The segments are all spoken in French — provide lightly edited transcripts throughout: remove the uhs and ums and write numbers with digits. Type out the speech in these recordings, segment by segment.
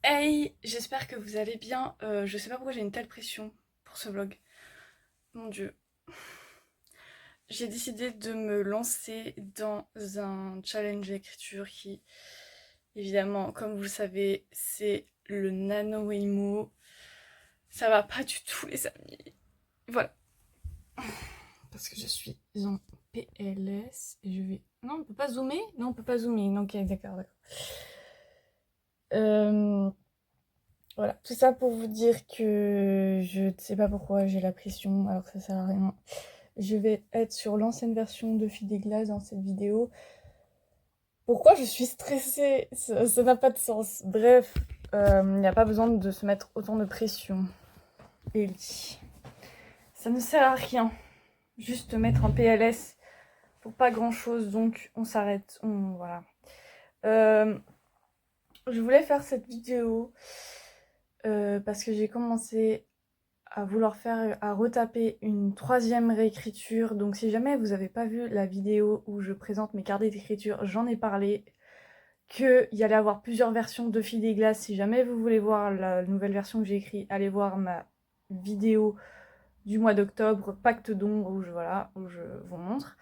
Hey, j'espère que vous allez bien. Je sais pas pourquoi j'ai une telle pression pour ce vlog. Mon Dieu. J'ai décidé de me lancer dans un challenge d'écriture qui, évidemment, comme vous le savez, c'est le NaNoWriMo. Ça va pas du tout, les amis. Voilà. Parce que je suis en PLS et je vais... Non, on peut pas zoomer? Non, on peut pas zoomer. Ok, d'accord. Euh... Voilà, tout ça pour vous dire que je ne sais pas pourquoi j'ai la pression alors que ça sert à rien. Je vais être sur l'ancienne version de Fil des Glaces dans cette vidéo. Pourquoi je suis stressée? Ça n'a pas de sens. Bref, il n'y a pas besoin de se mettre autant de pression. Ellie. Ça ne sert à rien. Juste mettre un PLS pour pas grand chose, donc on s'arrête. Voilà. Je voulais faire cette vidéo parce que j'ai commencé à vouloir faire, à retaper une troisième réécriture. Donc si jamais vous n'avez pas vu la vidéo où je présente mes carnets d'écriture, j'en ai parlé, qu'il y allait avoir plusieurs versions de Fil des Glaces. Si jamais vous voulez voir la nouvelle version que j'ai écrite, allez voir ma vidéo du mois d'octobre, Pacte d'ombre, où je vous montre,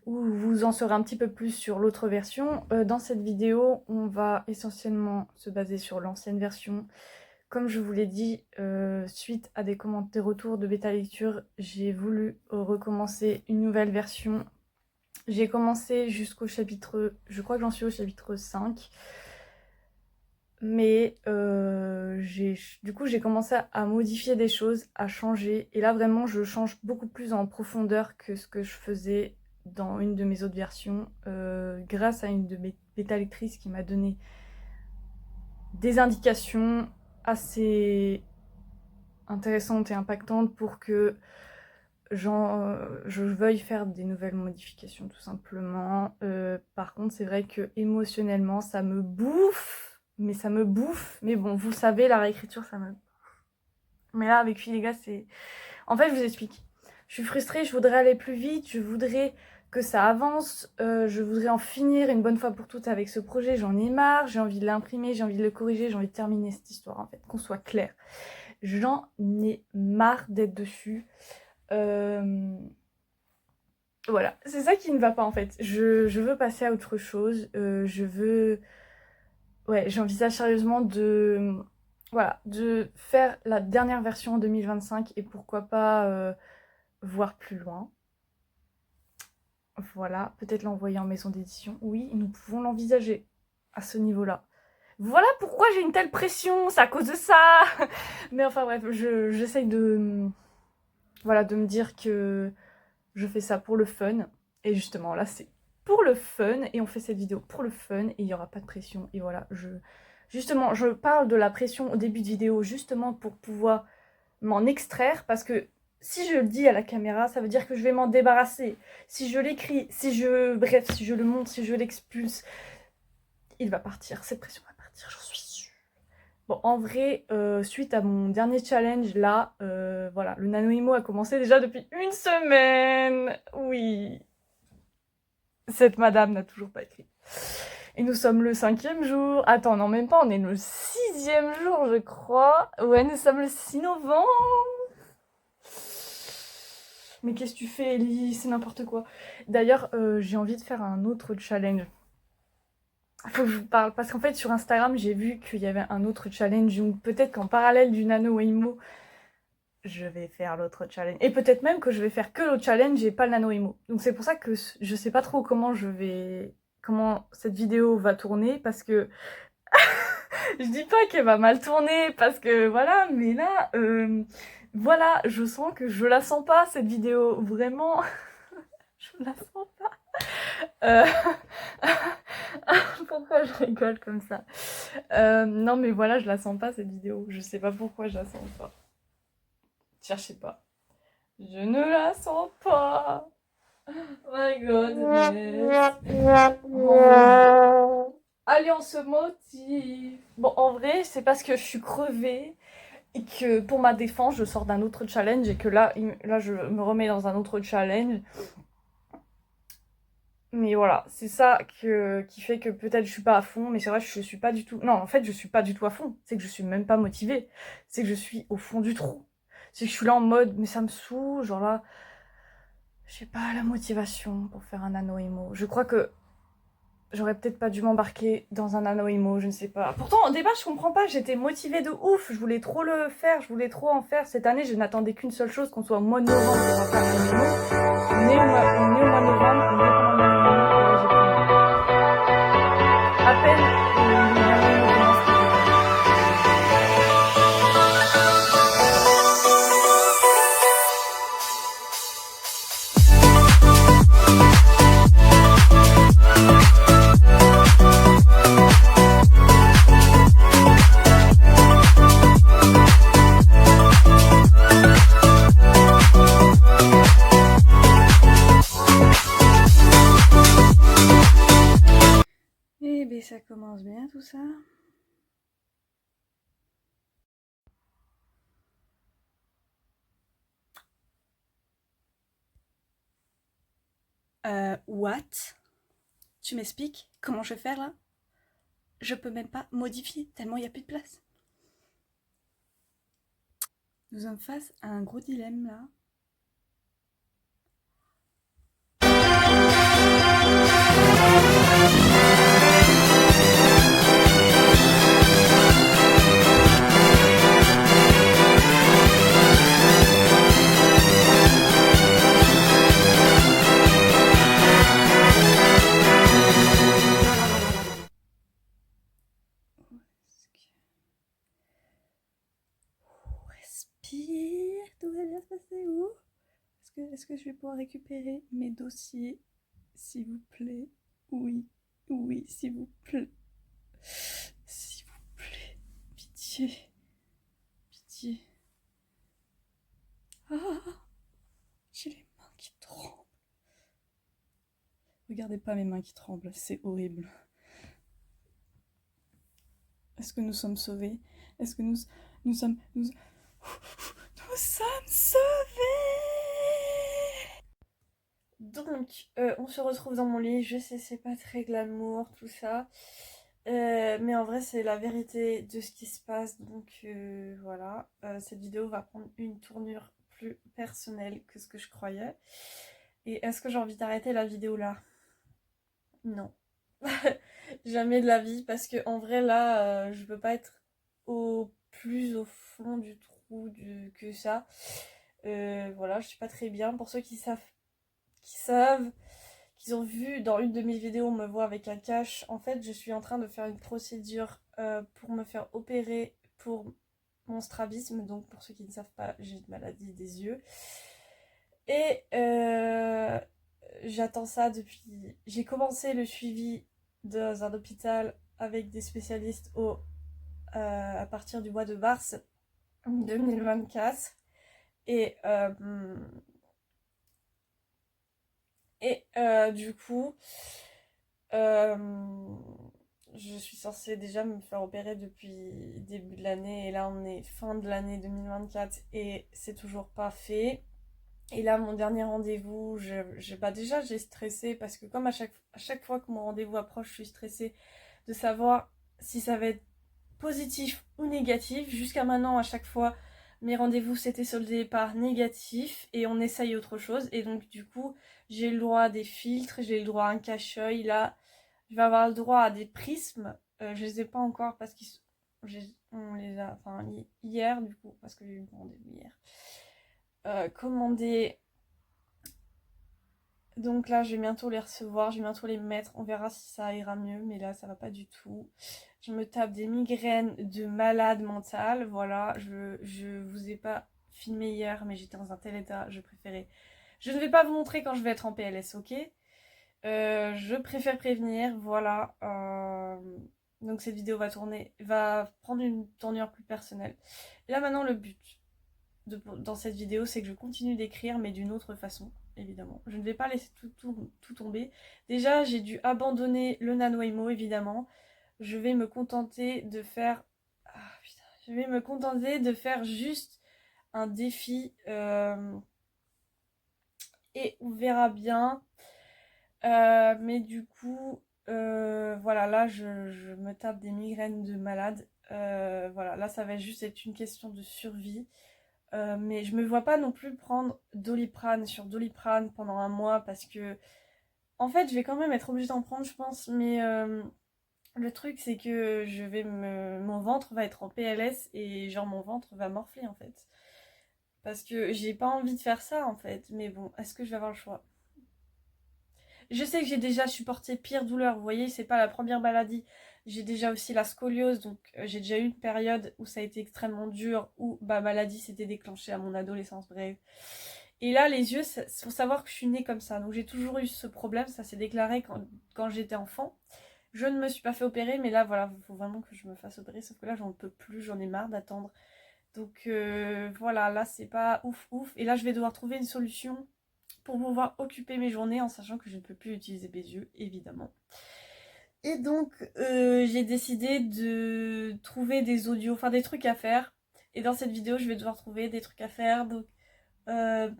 où vous en saurez un petit peu plus sur l'autre version. Dans cette vidéo, on va essentiellement se baser sur l'ancienne version. Comme je vous l'ai dit, suite à des commentaires retours de bêta lecture, j'ai voulu recommencer une nouvelle version. J'ai commencé jusqu'au chapitre... Je crois que j'en suis au chapitre 5. Mais du coup, j'ai commencé à modifier des choses, à changer. Et là, vraiment, je change beaucoup plus en profondeur que ce que je faisais dans une de mes autres versions, grâce à une de mes bêta lectrices qui m'a donné des indications assez intéressante et impactante pour que je veuille faire des nouvelles modifications tout simplement. Par contre, c'est vrai que émotionnellement, ça me bouffe, mais ça me bouffe. Mais bon, vous savez, la réécriture, ça me... Mais là, avec Fil les gars, c'est... En fait, je vous explique. Je suis frustrée, je voudrais aller plus vite, je voudrais que ça avance, je voudrais en finir une bonne fois pour toutes avec ce projet, j'en ai marre, j'ai envie de l'imprimer, j'ai envie de le corriger, j'ai envie de terminer cette histoire en fait, qu'on soit clair. J'en ai marre d'être dessus. Voilà, c'est ça qui ne va pas en fait. Je veux passer à autre chose. Je veux... Ouais, j'envisage sérieusement de... Voilà, de faire la dernière version en 2025 et pourquoi pas voir plus loin. Voilà, peut-être l'envoyer en maison d'édition. Oui, nous pouvons l'envisager à ce niveau-là. Voilà pourquoi j'ai une telle pression, c'est à cause de ça. Mais enfin bref, j'essaye de... Voilà, de me dire que je fais ça pour le fun. Et justement, là, c'est pour le fun. Et on fait cette vidéo pour le fun. Et il n'y aura pas de pression. Et voilà, justement, je parle de la pression au début de vidéo justement pour pouvoir m'en extraire. Parce que si je le dis à la caméra, ça veut dire que je vais m'en débarrasser. Si je l'écris, bref, si je le montre, si je l'expulse, il va partir. Cette pression va partir, j'en suis sûre. Bon, en vrai, suite à mon dernier challenge, là, voilà, le NaNoWriMo a commencé déjà depuis une semaine. Oui, cette madame n'a toujours pas écrit. Et nous sommes le 5e jour. Attends, non, même pas, on est le 6e jour, je crois. Ouais, nous sommes le 6 novembre. Mais qu'est-ce que tu fais, Ellie? C'est n'importe quoi. D'ailleurs, j'ai envie de faire un autre challenge. Faut que je vous parle, parce qu'en fait sur Instagram j'ai vu qu'il y avait un autre challenge, ou peut-être qu'en parallèle du NaNoWriMo, je vais faire l'autre challenge. Et peut-être même que je vais faire que l'autre challenge et pas le NaNoWriMo. Donc c'est pour ça que je sais pas trop comment cette vidéo va tourner, parce que je dis pas qu'elle va mal tourner, parce que voilà, mais là, voilà, je sens que je la sens pas cette vidéo, vraiment, je la sens pas. Pourquoi je rigole comme ça? Non mais voilà, je la sens pas cette vidéo. Je sais pas pourquoi je la sens pas. Cherchez pas. Je ne la sens pas. Oh my god. Oh. Allez, on se motive. Bon, en vrai, c'est parce que je suis crevée et que pour ma défense, je sors d'un autre challenge et que là, je me remets dans un autre challenge. Mais voilà, c'est ça qui fait que peut-être je suis pas à fond, mais c'est vrai, je suis pas du tout. Non, en fait, je suis pas du tout à fond. C'est que je suis même pas motivée. C'est que je suis au fond du trou. C'est que je suis là en mode, mais ça me saoule, genre là, j'ai pas la motivation pour faire un anneau emo. Je crois que j'aurais peut-être pas dû m'embarquer dans un anneau emo, je ne sais pas. Pourtant, au départ, je comprends pas, j'étais motivée de ouf, je voulais trop le faire, je voulais trop en faire. Cette année, je n'attendais qu'une seule chose, qu'on soit au mois de novembre pour faire un anneau emo. On est au mois de novembre, on est pendant l'anneau emo, et là, j'ai plus envie. À peine l'anneau emo commence que j'ai pas. Eh bien, ça commence bien tout ça. What? Tu m'expliques comment je vais faire là? Je peux même pas modifier tellement il n'y a plus de place. Nous sommes face à un gros dilemme là. Respire, tout va bien se passer où? Est-ce que je vais pouvoir récupérer mes dossiers, s'il vous plaît? Oui, oui, s'il vous plaît. S'il vous plaît. Pitié. Pitié. Ah, j'ai les mains qui tremblent. Regardez pas mes mains qui tremblent, c'est horrible. Est-ce que nous sommes sauvés? Est-ce que nous sommes... Nous sommes sauvés! Donc, on se retrouve dans mon lit. Je sais, c'est pas très glamour, tout ça. Mais en vrai, c'est la vérité de ce qui se passe. Donc, voilà. Cette vidéo va prendre une tournure plus personnelle que ce que je croyais. Et est-ce que j'ai envie d'arrêter la vidéo là? Non. Jamais de la vie. Parce que en vrai, là, je peux pas être plus au fond du trou que ça. Voilà, je suis pas très bien. Pour ceux qui savent, qu'ils ont vu dans une de mes vidéos, on me voit avec un cache. En fait, je suis en train de faire une procédure pour me faire opérer pour mon strabisme. Donc, pour ceux qui ne savent pas, j'ai une maladie des yeux. Et j'attends ça depuis... J'ai commencé le suivi dans un hôpital avec des spécialistes à partir du mois de mars 2024. Du coup, euh, je suis censée déjà me faire opérer depuis début de l'année. Et là, on est fin de l'année 2024 et c'est toujours pas fait. Et là, mon dernier rendez-vous, bah déjà, j'ai stressé parce que comme à chaque fois que mon rendez-vous approche, je suis stressée de savoir si ça va être positif ou négatif. Jusqu'à maintenant, à chaque fois, mes rendez-vous s'étaient soldés par négatif et on essaye autre chose. Et donc, du coup, j'ai le droit à des filtres, j'ai le droit à un cache-œil. Là, je vais avoir le droit à des prismes. Je les ai pas encore parce on les a, enfin, hier, du coup, parce que j'ai eu mon rendez-vous hier. Commandé. Donc là, je vais bientôt les recevoir, je vais bientôt les mettre. On verra si ça ira mieux, mais là, ça va pas du tout. Je me tape des migraines de malade mentale. Voilà, je vous ai pas filmé hier, mais j'étais dans un tel état, je préférais. Je ne vais pas vous montrer quand je vais être en PLS, ok? Je préfère prévenir, voilà. Donc cette vidéo va prendre une tournure plus personnelle. Et là maintenant, le but dans cette vidéo, c'est que je continue d'écrire, mais d'une autre façon, évidemment. Je ne vais pas laisser tout tomber. Déjà, j'ai dû abandonner le NaNoWriMo, évidemment. Je vais me contenter de faire... Ah, putain. Je vais me contenter de faire juste un défi. Et on verra bien. Mais du coup, voilà, là, je me tape des migraines de malade. Voilà, là, ça va juste être une question de survie. Mais je me vois pas non plus prendre Doliprane sur Doliprane pendant un mois parce que, en fait, je vais quand même être obligée d'en prendre, je pense. Mais le truc, c'est que mon ventre va être en PLS et genre mon ventre va morfler en fait. Parce que j'ai pas envie de faire ça en fait. Mais bon, est-ce que je vais avoir le choix? Je sais que j'ai déjà supporté pire douleur, vous voyez, c'est pas la première maladie. J'ai déjà aussi la scoliose, donc j'ai déjà eu une période où ça a été extrêmement dur, où ma maladie s'était déclenchée à mon adolescence, bref. Et là, les yeux, faut savoir que je suis née comme ça, donc j'ai toujours eu ce problème, ça s'est déclaré quand j'étais enfant. Je ne me suis pas fait opérer, mais là, voilà, il faut vraiment que je me fasse opérer, sauf que là, j'en peux plus, j'en ai marre d'attendre. Donc voilà, là, c'est pas ouf ouf. Et là, je vais devoir trouver une solution pour pouvoir occuper mes journées en sachant que je ne peux plus utiliser mes yeux, évidemment. Et donc, j'ai décidé de trouver des audios, enfin des trucs à faire. Et dans cette vidéo, je vais devoir trouver des trucs à faire. Donc, euh,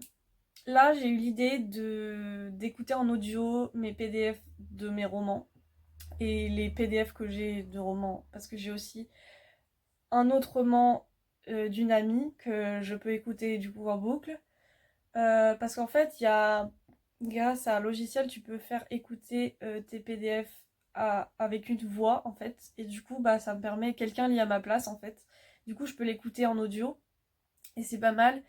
là, j'ai eu l'idée d'écouter en audio mes PDF de mes romans et les PDF que j'ai de romans, parce que j'ai aussi un autre roman d'une amie que je peux écouter du coup en boucle. Parce qu'en fait, grâce à un logiciel, tu peux faire écouter tes PDF avec une voix, en fait. Et du coup, bah, ça me permet, quelqu'un lit à ma place, en fait. Du coup, je peux l'écouter en audio. Et c'est pas mal.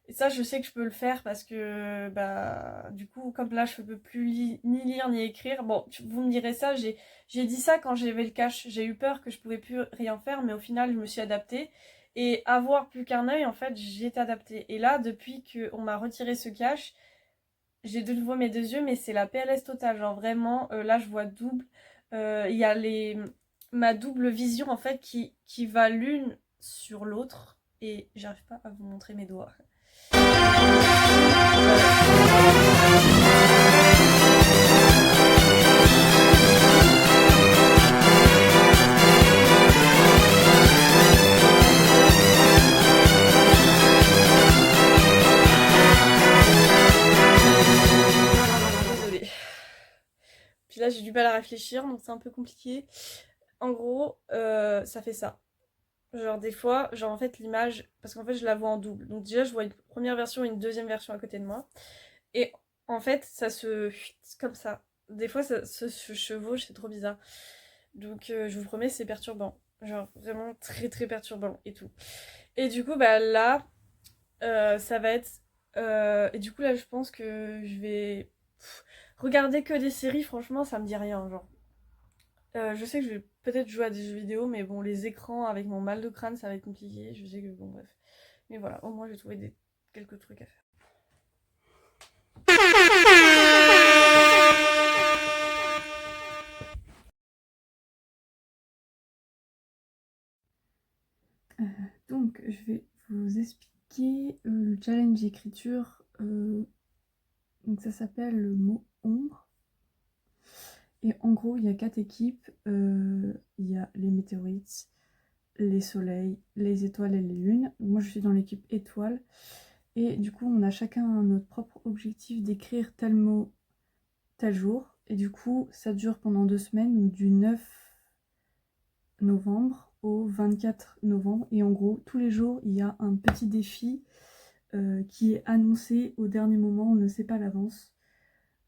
Et ça, je sais que je peux le faire parce que, bah, du coup, comme là, je peux plus ni lire ni écrire. Bon, vous me direz ça, j'ai dit ça quand j'avais le cache. J'ai eu peur que je pouvais plus rien faire, mais au final, je me suis adaptée. Et avoir plus qu'un œil, en fait, j'ai été adaptée. Et là, depuis qu'on m'a retiré ce cache, j'ai de nouveau mes deux yeux, mais c'est la PLS totale. Genre vraiment, là, je vois double. Il y a ma double vision, en fait, qui va l'une sur l'autre. Et j'arrive pas à vous montrer mes doigts. Désolée. Puis là, j'ai du mal à réfléchir, donc c'est un peu compliqué. En gros, ça fait ça. Genre des fois, genre en fait l'image, parce qu'en fait je la vois en double. Donc déjà je vois une première version et une deuxième version à côté de moi. Et en fait ça se comme ça. Des fois ça se chevauche, c'est trop bizarre. Donc je vous promets c'est perturbant. Genre vraiment très très perturbant et tout. Et du coup bah là ça va être... et du coup là je pense que je vais regarder que des séries, franchement ça me dit rien. Genre je sais que je vais peut-être jouer à des jeux vidéo, mais bon, les écrans avec mon mal de crâne, ça va être compliqué. Je sais que bon, bref. Mais voilà, au moins, j'ai trouvé quelques trucs à faire. Donc, je vais vous expliquer le challenge d'écriture. Donc, ça s'appelle le mot ombre. Et en gros, il y a 4 équipes. Il y a les météorites, les soleils, les étoiles et les lunes. Moi, je suis dans l'équipe étoiles. Et du coup, on a chacun notre propre objectif d'écrire tel mot tel jour. Et du coup, ça dure pendant 2 semaines, donc du 9 novembre au 24 novembre. Et en gros, tous les jours, il y a un petit défi qui est annoncé au dernier moment, on ne sait pas à l'avance.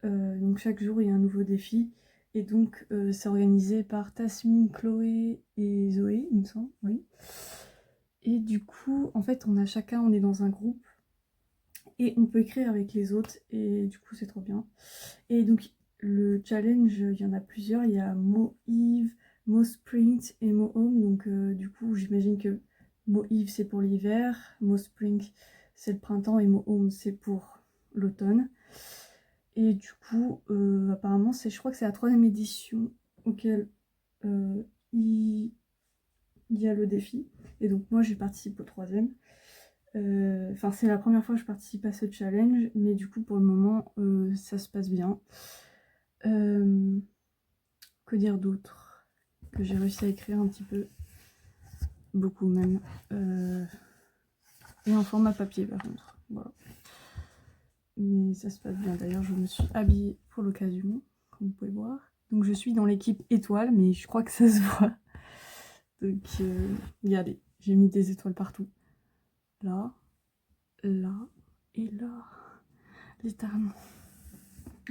Donc chaque jour, il y a un nouveau défi. Et donc, c'est organisé par Tasmine, Chloé et Zoé, il me semble, oui. Et du coup, en fait, on est dans un groupe et on peut écrire avec les autres. Et du coup, c'est trop bien. Et donc, le challenge, il y en a plusieurs. Il y a Mo Eve, Mo Spring et Mo Home. Donc, du coup, j'imagine que Mo Eve, c'est pour l'hiver. Mo Spring, c'est le printemps. Et Mo Home, c'est pour l'automne. Et du coup, apparemment, je crois que c'est la 3e édition auquel il y a le défi. Et donc, moi, j'ai participé au 3e. Enfin, c'est la première fois que je participe à ce challenge. Mais du coup, pour le moment, ça se passe bien. Que dire d'autre? Que j'ai réussi à écrire un petit peu. Beaucoup même. Et en format papier par contre. Voilà. Mais ça se passe bien. D'ailleurs, je me suis habillée pour l'occasion, comme vous pouvez voir. Donc je suis dans l'équipe étoile, mais je crois que ça se voit. Donc regardez, j'ai mis des étoiles partout. Là, là et là. Littéralement.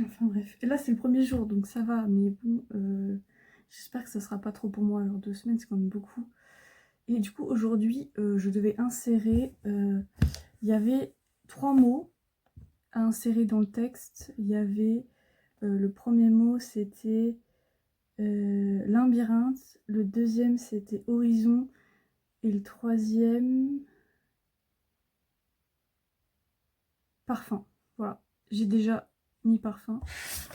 Enfin bref. Et là c'est le premier jour, donc ça va. Mais bon, j'espère que ça sera pas trop pour moi. Genre 2 semaines, c'est quand même beaucoup. Et du coup, aujourd'hui, je devais insérer... Il y avait 3 mots à insérer dans le texte. Il y avait... le premier mot, c'était labyrinthe. Le deuxième, c'était horizon. Et le troisième... parfum. Voilà. J'ai déjà mis parfum.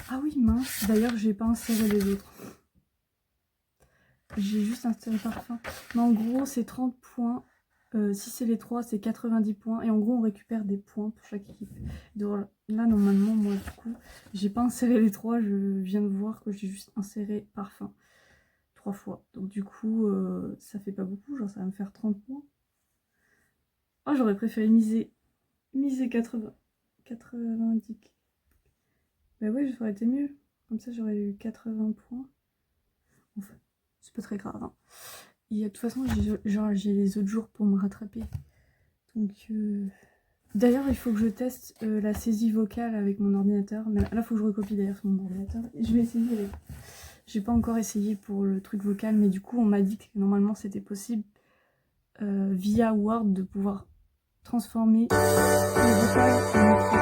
Ah oui, mince. D'ailleurs, j'ai pas inséré les autres. J'ai juste inséré parfum. Mais en gros, c'est 30 points. Si c'est les 3, c'est 90 points. Et en gros, on récupère des points pour chaque équipe. Donc là, normalement, moi, du coup, j'ai pas inséré les 3. Je viens de voir que j'ai juste inséré parfum 3 fois. Donc du coup, ça fait pas beaucoup. Genre, ça va me faire 30 points. Oh, j'aurais préféré miser 80, 90. Bah oui, ça aurait été mieux. Comme ça, j'aurais eu 80 points. Enfin, c'est pas très grave. Hein. Et de toute façon, j'ai les autres jours pour me rattraper. Donc, d'ailleurs, il faut que je teste la saisie vocale avec mon ordinateur. Mais là, il faut que je recopie d'ailleurs sur mon ordinateur. Et je vais essayer. J'ai pas encore essayé pour le truc vocal, mais du coup, on m'a dit que normalement, c'était possible via Word de pouvoir transformer les vocales en écrit.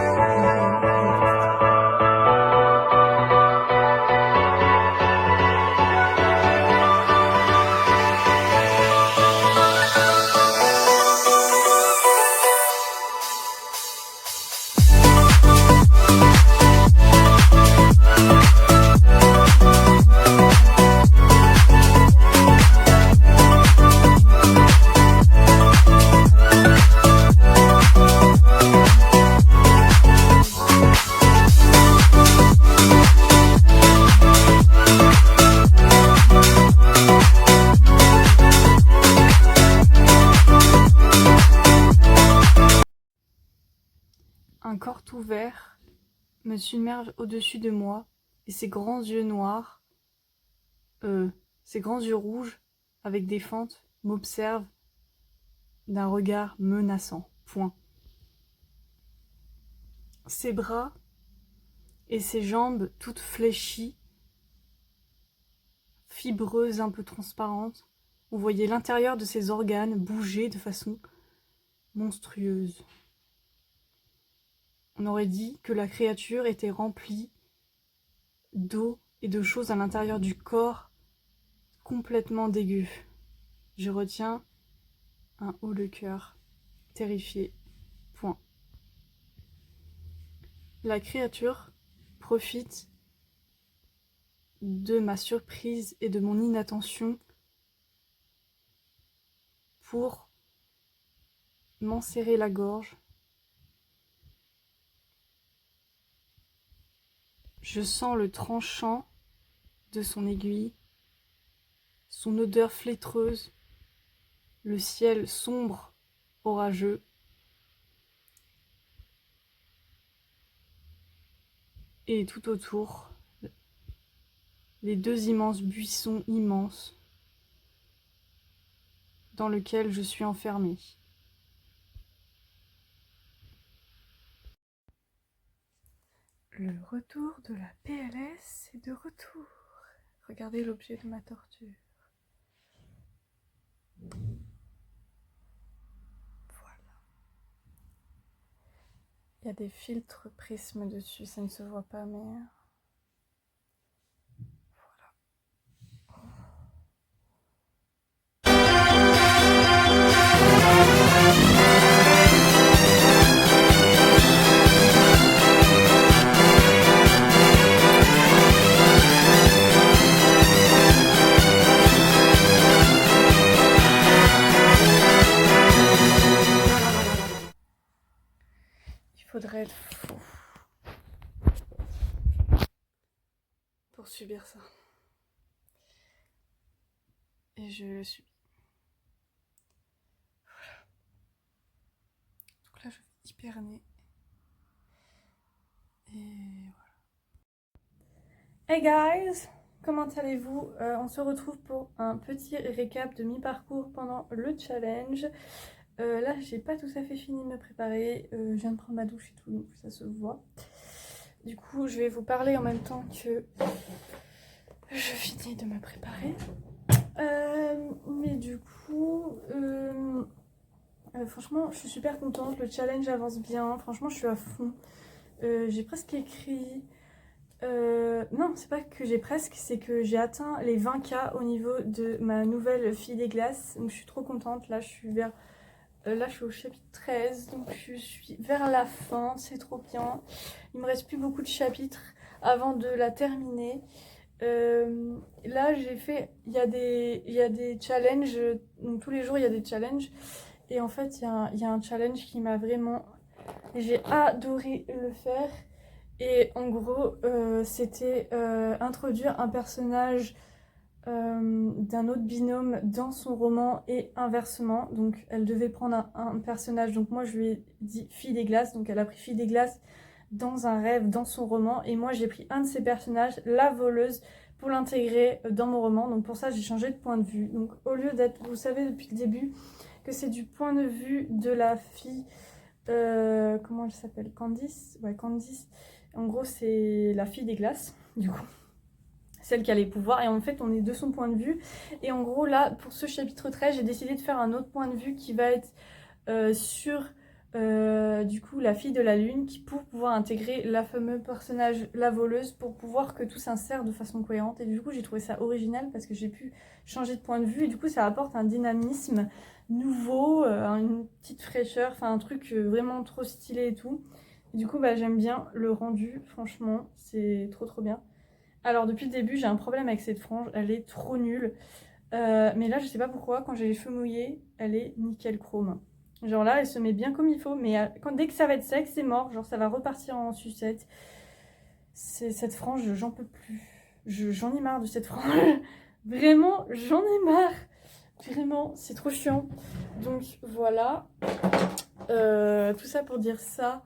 Un corps tout vert me submerge au-dessus de moi, et ses grands yeux noirs, ses grands yeux rouges, avec des fentes, m'observent d'un regard menaçant. Point. Ses bras et ses jambes toutes fléchies, fibreuses, un peu transparentes, on voyait l'intérieur de ses organes bouger de façon monstrueuse. On aurait dit que la créature était remplie d'eau et de choses à l'intérieur du corps complètement dégueu. Je retiens un haut le cœur, terrifié. Point. La créature profite de ma surprise et de mon inattention pour m'enserrer la gorge. Je sens le tranchant de son aiguille, son odeur flétreuse, le ciel sombre, orageux. Et tout autour, les 2 immenses buissons immenses dans lesquels je suis enfermée. Le retour de la PLS est de retour. Regardez l'objet de ma torture. Voilà. Il y a des filtres prismes dessus, ça ne se voit pas, mais... Il faudrait être fou pour subir ça. Et je le subis. Voilà. Donc là, je vais hiberner. Et Hey guys, comment allez-vous? On se retrouve pour un petit récap de mi-parcours pendant le challenge. Là, j'ai pas tout à fait fini de me préparer. Je viens de prendre ma douche et tout, donc ça se voit. Du coup, je vais vous parler en même temps que je finis de me préparer. Mais du coup, franchement, je suis super contente. Le challenge avance bien. Franchement, je suis à fond. J'ai presque écrit. Non, c'est pas que j'ai presque, c'est que j'ai atteint les 20K au niveau de ma nouvelle fille des glaces. Donc je suis trop contente. Là, je suis au chapitre 13, donc je suis vers la fin. C'est trop bien. Il me reste plus beaucoup de chapitres avant de la terminer. Là, il y a des challenges. Donc tous les jours, il y a des challenges. Et en fait, il y a un challenge qui m'a vraiment. J'ai adoré le faire. Et en gros, c'était introduire un personnage d'un autre binôme dans son roman et inversement. Donc elle devait prendre un personnage. Donc moi je lui ai dit Fille des glaces. Donc elle a pris Fille des glaces dans un rêve, dans son roman. Et moi j'ai pris un de ses personnages, la voleuse, pour l'intégrer dans mon roman. Donc pour ça j'ai changé de point de vue. Donc au lieu d'être, vous savez depuis le début, que c'est du point de vue de la fille. Comment elle s'appelle? Candice? Ouais, Candice. En gros, c'est la fille des glaces, du coup. Celle qui a les pouvoirs. Et en fait, on est de son point de vue. Et en gros, là, pour ce chapitre 13, j'ai décidé de faire un autre point de vue qui va être sur, du coup, la fille de la lune, pour pouvoir intégrer la fameuse personnage, la voleuse, pour pouvoir que tout s'insère de façon cohérente. Et du coup, j'ai trouvé ça original parce que j'ai pu changer de point de vue. Et du coup, ça apporte un dynamisme nouveau, une petite fraîcheur, enfin un truc vraiment trop stylé et tout. Et du coup, bah, j'aime bien le rendu, franchement, c'est trop trop bien. Alors, depuis le début, j'ai un problème avec cette frange, elle est trop nulle. Mais là, je sais pas pourquoi, quand j'ai les cheveux mouillés, elle est nickel chrome. Genre là, elle se met bien comme il faut, mais dès que ça va être sec, c'est mort. Genre, ça va repartir en sucette. Cette frange, j'en peux plus. J'en ai marre de cette frange. Vraiment, j'en ai marre. Vraiment, c'est trop chiant. Donc voilà. Tout ça pour dire ça.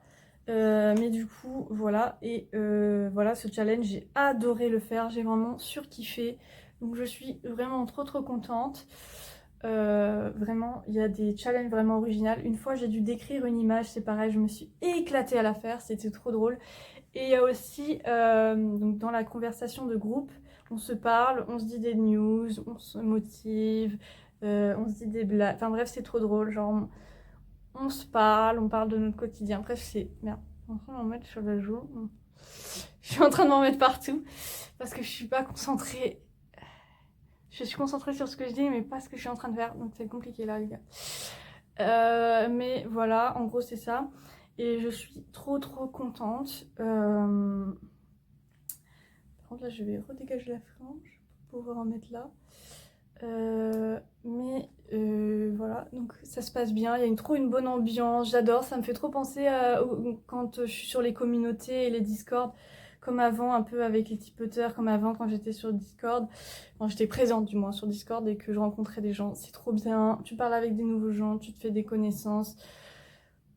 Mais du coup, voilà. Et voilà, ce challenge, j'ai adoré le faire. J'ai vraiment surkiffé. Donc je suis vraiment trop trop contente. Vraiment, il y a des challenges vraiment originaux. Une fois, j'ai dû décrire une image, c'est pareil, je me suis éclatée à la faire, c'était trop drôle. Et il y a aussi, donc dans la conversation de groupe, on se parle, on se dit des news, on se motive, on se dit des blagues. Enfin bref, c'est trop drôle. Genre, on se parle, on parle de notre quotidien. Bref, c'est. Merde, je suis en train de m'en mettre sur la joue. Je suis en train de m'en mettre partout parce que je suis pas concentrée. Je suis concentrée sur ce que je dis, mais pas ce que je suis en train de faire. Donc c'est compliqué là, les gars. Mais voilà, en gros, c'est ça. Et je suis trop trop contente. Par contre, là, je vais redégager la frange pour pouvoir en mettre là. Mais voilà, donc ça se passe bien, il y a trop une bonne ambiance, j'adore, ça me fait trop penser quand je suis sur les communautés et les Discord, comme avant, un peu avec les tipoteurs, comme avant quand j'étais sur Discord, quand j'étais présente du moins sur Discord et que je rencontrais des gens, c'est trop bien, tu parles avec des nouveaux gens, tu te fais des connaissances.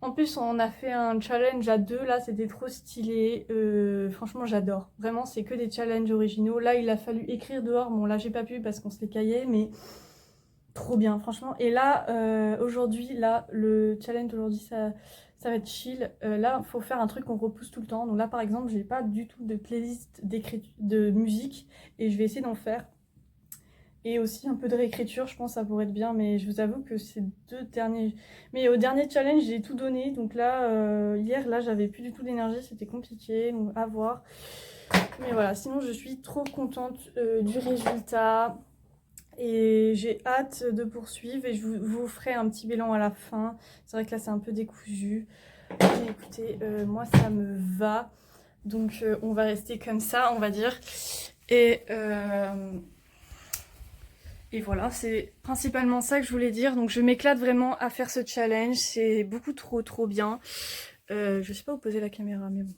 En plus, on a fait un challenge à deux, là, c'était trop stylé. Franchement, j'adore. Vraiment, c'est que des challenges originaux. Là, il a fallu écrire dehors. Bon, là, j'ai pas pu parce qu'on se les caillait, mais trop bien, franchement. Et là, aujourd'hui, là, le challenge d'aujourd'hui, ça va être chill. Là, il faut faire un truc qu'on repousse tout le temps. Donc là, par exemple, j'ai pas du tout de playlist de musique et je vais essayer d'en faire. Et aussi un peu de réécriture, je pense que ça pourrait être bien, mais je vous avoue que ces deux derniers... Mais au dernier challenge, j'ai tout donné, donc là, hier, là, j'avais plus du tout d'énergie, c'était compliqué, donc à voir. Mais voilà, sinon, je suis trop contente du résultat, et j'ai hâte de poursuivre, et je vous ferai un petit bilan à la fin. C'est vrai que là, c'est un peu décousu. Mais écoutez, moi, ça me va, donc on va rester comme ça, on va dire. Et voilà, c'est principalement ça que je voulais dire. Donc je m'éclate vraiment à faire ce challenge. C'est beaucoup trop trop bien. Je sais pas où poser la caméra, mais bon.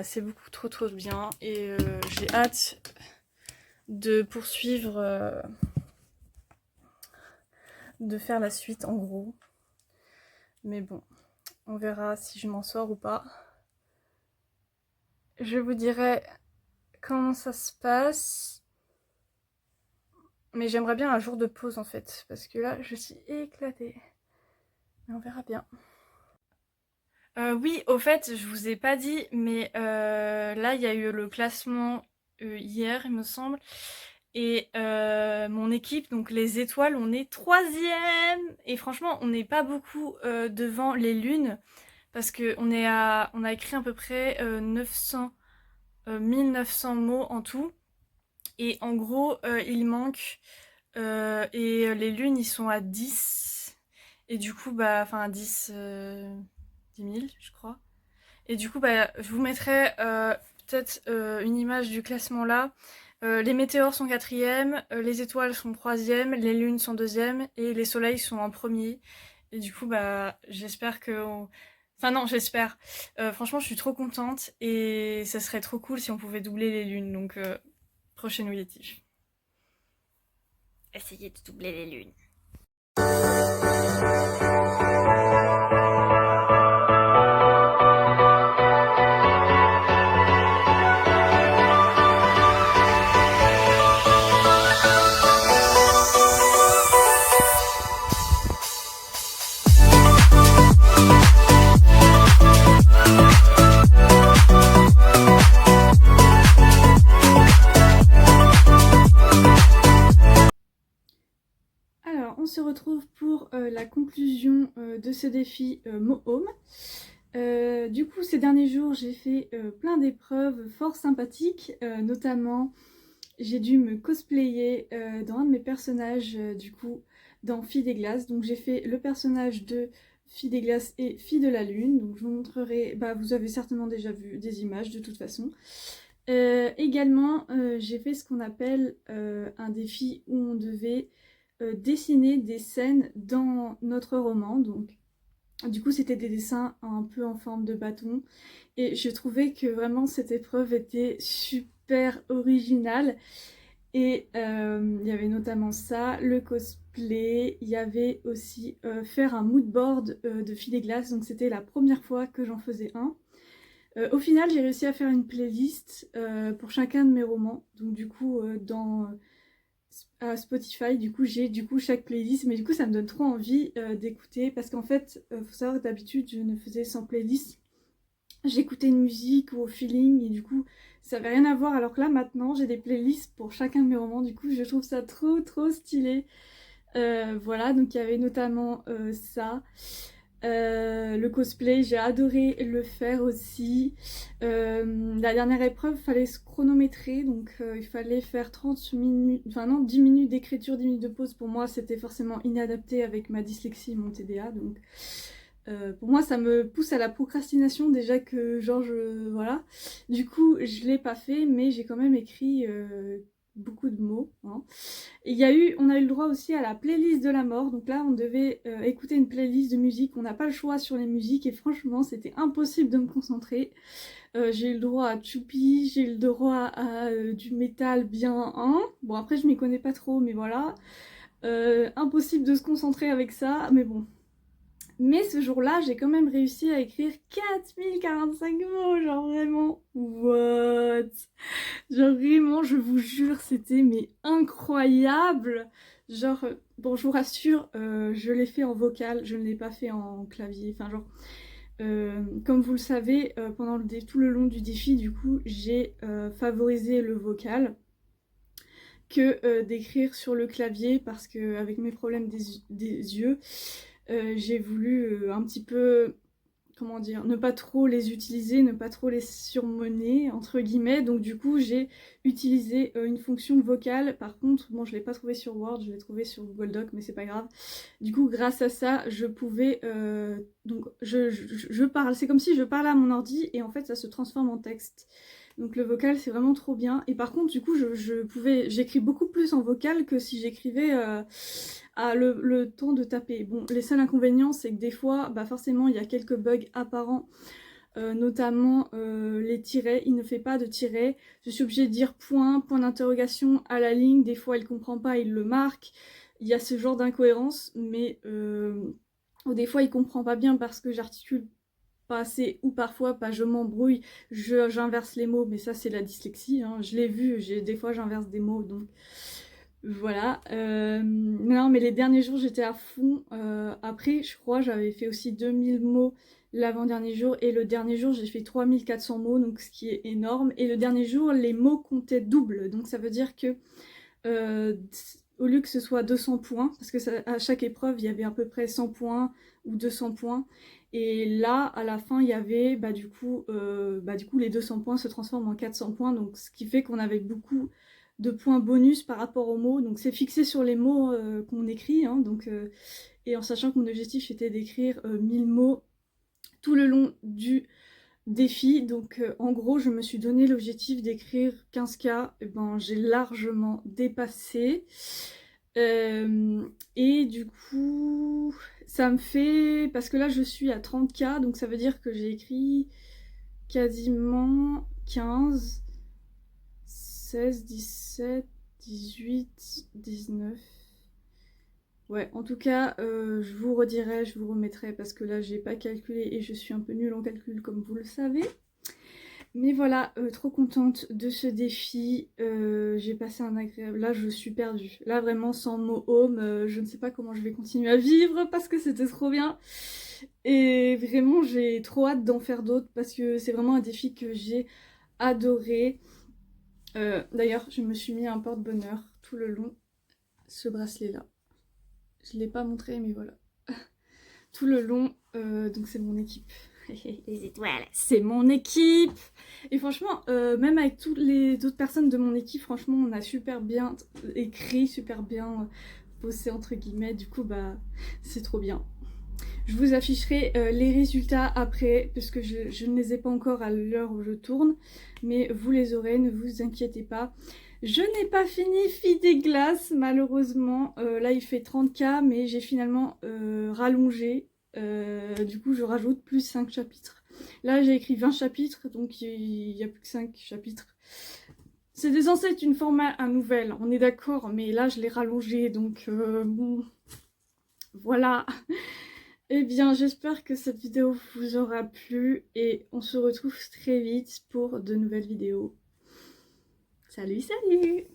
C'est beaucoup trop trop bien. Et j'ai hâte de poursuivre, de faire la suite en gros. Mais bon, on verra si je m'en sors ou pas. je vous dirai comment ça se passe. Mais j'aimerais bien un jour de pause en fait, parce que là je suis éclatée. Mais on verra bien. Oui, au fait, je vous ai pas dit, mais là il y a eu le classement hier, il me semble. Et mon équipe, donc les étoiles, on est 3e. Et franchement, on n'est pas beaucoup devant les lunes. Parce qu'on on a écrit à peu près 1900 mots en tout. Et en gros, il manque. Et les lunes, ils sont à 10. Et du coup, bah, enfin, 10, 10 000, je crois. Et du coup, bah, je vous mettrai peut-être une image du classement là. Les météores sont 4e, les étoiles sont 3e, les lunes sont 2e et les soleils sont en premier. Et du coup, bah, j'espère que... Enfin non, j'espère. Franchement, je suis trop contente et ça serait trop cool si on pouvait doubler les lunes. Donc, prochain objectif. Essayer de doubler les lunes. Alors, on se retrouve pour la conclusion de ce défi Mohome. Du coup, ces derniers jours, j'ai fait plein d'épreuves fort sympathiques, notamment j'ai dû me cosplayer dans un de mes personnages, du coup, dans Fille des Glaces. Donc j'ai fait le personnage de Fille des Glaces et Fille de la Lune. Donc je vous montrerai, bah vous avez certainement déjà vu des images de toute façon. Également, j'ai fait ce qu'on appelle un défi où on devait dessiner des scènes dans notre roman. Donc du coup, c'était des dessins un peu en forme de bâton. Et je trouvais que vraiment cette épreuve était super originale. Et il y avait notamment ça, le cosplay, il y avait aussi faire un mood board de Fille des Glaces, donc c'était la première fois que j'en faisais un. Au final, j'ai réussi à faire une playlist pour chacun de mes romans, donc du coup dans Spotify, du coup j'ai chaque playlist, mais du coup ça me donne trop envie d'écouter, parce qu'en fait, faut savoir que d'habitude je ne faisais sans playlist. J'écoutais une musique ou au feeling et du coup ça avait rien à voir, alors que là maintenant j'ai des playlists pour chacun de mes romans, du coup je trouve ça trop stylé. Voilà, donc il y avait notamment ça. Le cosplay, j'ai adoré le faire aussi. La dernière épreuve, il fallait se chronométrer, donc il fallait faire 30 minutes, enfin non, 10 minutes d'écriture, 10 minutes de pause. Pour moi, c'était forcément inadapté avec ma dyslexie et mon TDA, donc pour moi, ça me pousse à la procrastination déjà que, genre, voilà. Du coup, je l'ai pas fait, mais j'ai quand même écrit beaucoup de mots. Hein. Et on a eu le droit aussi à la playlist de la mort. Donc là, on devait écouter une playlist de musique. On n'a pas le choix sur les musiques et franchement, c'était impossible de me concentrer. J'ai eu le droit à Choupi, j'ai eu le droit à du métal bien. Hein. Bon, après, je m'y connais pas trop, mais voilà. Impossible de se concentrer avec ça, mais bon. Mais ce jour-là, j'ai quand même réussi à écrire 4045 mots, genre vraiment, what? Genre vraiment, je vous jure, c'était mais incroyable. Genre, bon, je vous rassure, je l'ai fait en vocal, je ne l'ai pas fait en clavier. Enfin, genre, comme vous le savez, pendant tout le long du défi, du coup, j'ai favorisé le vocal que d'écrire sur le clavier parce que avec mes problèmes des yeux, j'ai voulu un petit peu, comment dire, ne pas trop les utiliser, ne pas trop les surmener, entre guillemets. Donc du coup, j'ai utilisé une fonction vocale. Par contre, bon, je ne l'ai pas trouvé sur Word, je l'ai trouvé sur Google Doc, mais c'est pas grave. Du coup, grâce à ça, je pouvais... donc, je parle, c'est comme si je parlais à mon ordi et en fait, ça se transforme en texte. Donc le vocal, c'est vraiment trop bien. Et par contre, du coup, j'écris beaucoup plus en vocal que si j'écrivais à le temps de taper. Bon, les seuls inconvénients, c'est que des fois, bah forcément, il y a quelques bugs apparents, notamment les tirets. Il ne fait pas de tirets. Je suis obligée de dire point d'interrogation à la ligne. Des fois, il comprend pas, il le marque. Il y a ce genre d'incohérence, mais ou des fois, il comprend pas bien parce que j'articule pas assez, ou parfois pas, je m'embrouille, j'inverse les mots, mais ça c'est la dyslexie, hein. Je l'ai vu, des fois j'inverse des mots, donc voilà. Non, mais les derniers jours j'étais à fond. Après, je crois j'avais fait aussi 2000 mots l'avant-dernier jour, et le dernier jour j'ai fait 3400 mots, donc ce qui est énorme. Et le dernier jour, les mots comptaient double, donc ça veut dire que au lieu que ce soit 200 points, parce que à chaque épreuve il y avait à peu près 100 points ou 200 points, et là à la fin il y avait du coup les 200 points se transforment en 400 points, donc ce qui fait qu'on avait beaucoup de points bonus par rapport aux mots. Donc c'est fixé sur les mots qu'on écrit, hein, donc, et en sachant que mon objectif était d'écrire 1000 mots tout le long du défi. Donc en gros je me suis donné l'objectif d'écrire 15K, et ben j'ai largement dépassé. Et du coup ça me fait, parce que là je suis à 30K, donc ça veut dire que j'ai écrit quasiment 15, 16, 17, 18, 19. Ouais, en tout cas, je vous redirai, je vous remettrai, parce que là, j'ai pas calculé et je suis un peu nulle en calcul, comme vous le savez. Mais voilà, trop contente de ce défi. J'ai passé un agréable... Là, je suis perdue. Là, vraiment, sans mot home, je ne sais pas comment je vais continuer à vivre, parce que c'était trop bien. Et vraiment, j'ai trop hâte d'en faire d'autres, parce que c'est vraiment un défi que j'ai adoré. D'ailleurs, je me suis mis un porte-bonheur tout le long, ce bracelet-là. Je ne l'ai pas montré, mais voilà. Tout le long, donc c'est mon équipe. Les étoiles, c'est mon équipe. Et franchement, même avec toutes les autres personnes de mon équipe, franchement, on a super bien écrit, super bien bossé entre guillemets. Du coup, c'est trop bien. Je vous afficherai les résultats après, parce que je ne les ai pas encore à l'heure où je tourne, mais vous les aurez, ne vous inquiétez pas. Je n'ai pas fini Fille des Glaces, malheureusement. Là, il fait 30K, mais j'ai finalement rallongé. Du coup, je rajoute plus 5 chapitres. Là, j'ai écrit 20 chapitres, donc il n'y a plus que 5 chapitres. C'était censé être une format à nouvelle, on est d'accord, mais là, je l'ai rallongé, donc bon, voilà. Eh bien, j'espère que cette vidéo vous aura plu, et on se retrouve très vite pour de nouvelles vidéos. Salut, salut!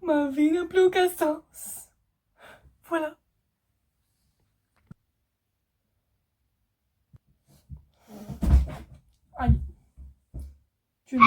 Ma vie n'a plus aucun sens. Voilà. Aïe. Tu es